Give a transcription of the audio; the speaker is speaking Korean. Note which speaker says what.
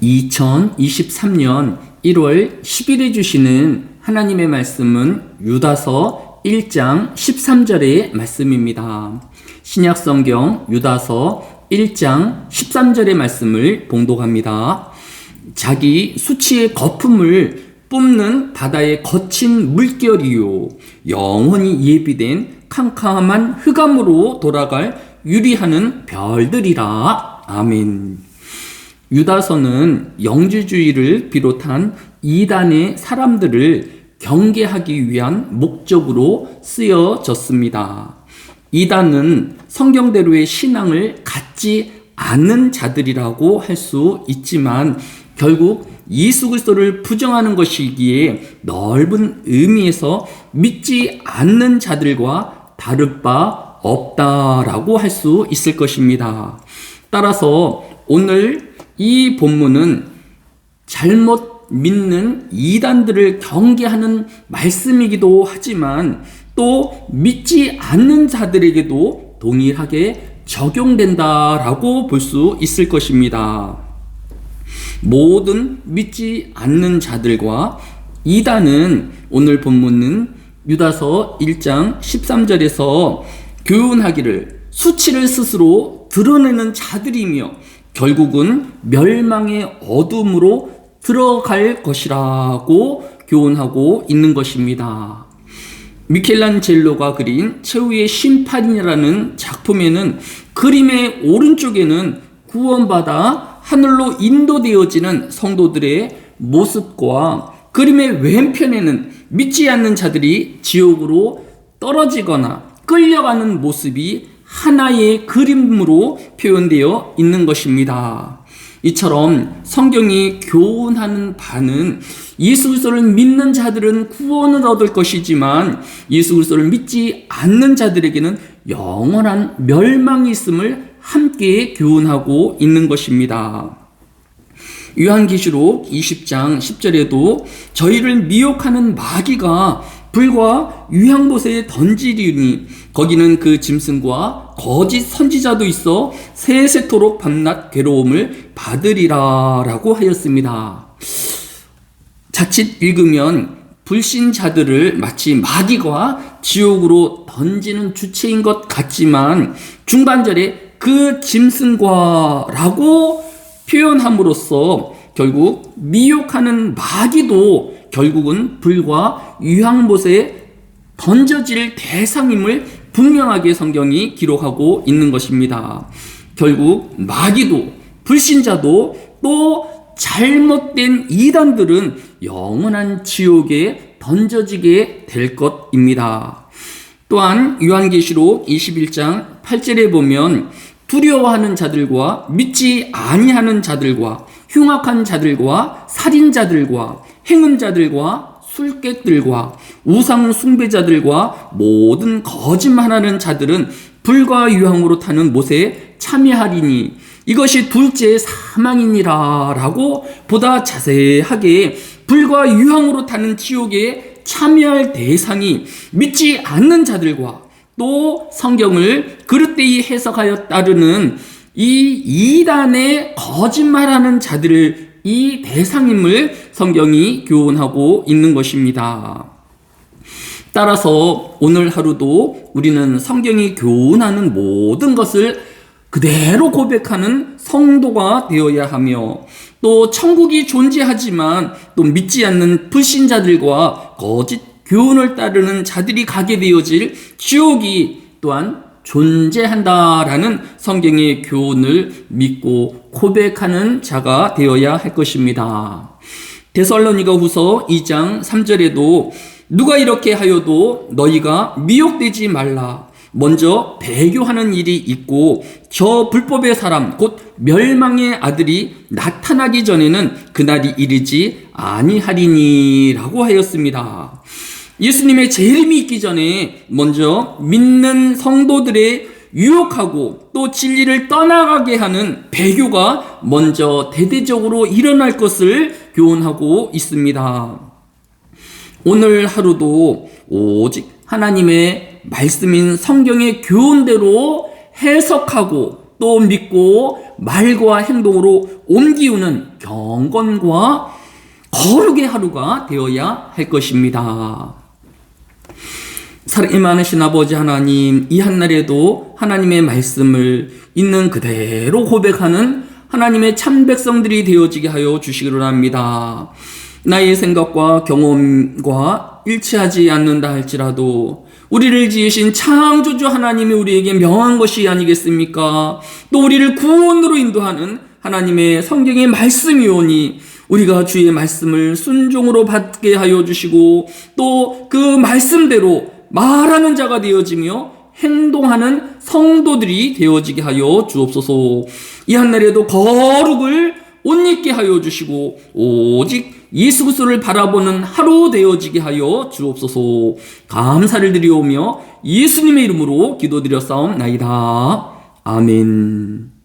Speaker 1: 2023년 1월 10일에 주시는 하나님의 말씀은 유다서 1장 13절의 말씀입니다. 신약성경 유다서 1장 13절의 말씀을 봉독합니다. 자기 수치의 거품을 뿜는 바다의 거친 물결이요, 영원히 예비된 캄캄한 흑암으로 돌아갈 유리하는 별들이라. 아멘. 유다서는 영주주의를 비롯한 이단의 사람들을 경계하기 위한 목적으로 쓰여졌습니다. 이단은 성경대로의 신앙을 갖지 않는 자들이라고 할 수 있지만 결국 예수 그리스도를 부정하는 것이기에 넓은 의미에서 믿지 않는 자들과 다를 바 없다라고 할 수 있을 것입니다. 따라서 오늘 이 본문은 잘못 믿는 이단들을 경계하는 말씀이기도 하지만 또 믿지 않는 자들에게도 동일하게 적용된다라고 볼 수 있을 것입니다. 모든 믿지 않는 자들과 이단은 오늘 본문은 유다서 1장 13절에서 교훈하기를 수치를 스스로 드러내는 자들이며 결국은 멸망의 어둠으로 들어갈 것이라고 교훈하고 있는 것입니다. 미켈란젤로가 그린 최후의 심판이라는 작품에는 그림의 오른쪽에는 구원받아 하늘로 인도되어지는 성도들의 모습과 그림의 왼편에는 믿지 않는 자들이 지옥으로 떨어지거나 끌려가는 모습이 하나의 그림으로 표현되어 있는 것입니다. 이처럼 성경이 교훈하는 바는 예수 그리스도를 믿는 자들은 구원을 얻을 것이지만 예수 그리스도를 믿지 않는 자들에게는 영원한 멸망이 있음을 함께 교훈하고 있는 것입니다. 요한계시록 20장 10절에도 저희를 미혹하는 마귀가 불과 유황못에 던지리니 거기는 그 짐승과 거짓 선지자도 있어 세세토록 밤낮 괴로움을 받으리라 라고 하였습니다. 자칫 읽으면 불신자들을 마치 마귀가 지옥으로 던지는 주체인 것 같지만 중반절에 그 짐승과 라고 표현함으로써 결국 미혹하는 마귀도 결국은 불과 유황못에 던져질 대상임을 분명하게 성경이 기록하고 있는 것입니다. 결국 마귀도 불신자도 또 잘못된 이단들은 영원한 지옥에 던져지게 될 것입니다. 또한 요한계시록 21장 8절에 보면 두려워하는 자들과 믿지 아니하는 자들과 흉악한 자들과 살인자들과 행음자들과 술객들과 우상 숭배자들과 모든 거짓말하는 자들은 불과 유황으로 타는 못에 참여하리니 이것이 둘째 사망이니라 라고 보다 자세하게 불과 유황으로 타는 지옥에 참여할 대상이 믿지 않는 자들과 또 성경을 그릇되이 해석하여 따르는 이 이단의 거짓말하는 자들을 이 대상임을 성경이 교훈하고 있는 것입니다. 따라서 오늘 하루도 우리는 성경이 교훈하는 모든 것을 그대로 고백하는 성도가 되어야 하며 또 천국이 존재하지만 또 믿지 않는 불신자들과 거짓 교훈을 따르는 자들이 가게 되어질 지옥이 또한 존재한다라는 성경의 교훈을 믿고 고백하는 자가 되어야 할 것입니다. 데살로니가 후서 2장 3절에도 누가 이렇게 하여도 너희가 미혹되지 말라. 먼저 배교하는 일이 있고 저 불법의 사람 곧 멸망의 아들이 나타나기 전에는 그날이 이르지 아니하리니 라고 하였습니다. 예수님의 재림이 있기 전에 먼저 믿는 성도들의 유혹하고 또 진리를 떠나가게 하는 배교가 먼저 대대적으로 일어날 것을 교훈하고 있습니다. 오늘 하루도 오직 하나님의 말씀인 성경의 교훈대로 해석하고 또 믿고 말과 행동으로 옮기우는 경건과 거룩의 하루가 되어야 할 것입니다. 사랑이 많으신 아버지 하나님, 이 한날에도 하나님의 말씀을 있는 그대로 고백하는 하나님의 참 백성들이 되어지게 하여 주시기를 합니다. 나의 생각과 경험과 일치하지 않는다 할지라도 우리를 지으신 창조주 하나님이 우리에게 명한 것이 아니겠습니까? 또 우리를 구원으로 인도하는 하나님의 성경의 말씀이오니 우리가 주의 말씀을 순종으로 받게 하여 주시고 또 그 말씀대로 말하는 자가 되어지며 행동하는 성도들이 되어지게 하여 주옵소서. 이 한날에도 거룩을 옷 입게 하여 주시고 오직 예수 그리스도를 바라보는 하루 되어지게 하여 주옵소서. 감사를 드리오며 예수님의 이름으로 기도드려 싸움나이다. 아멘.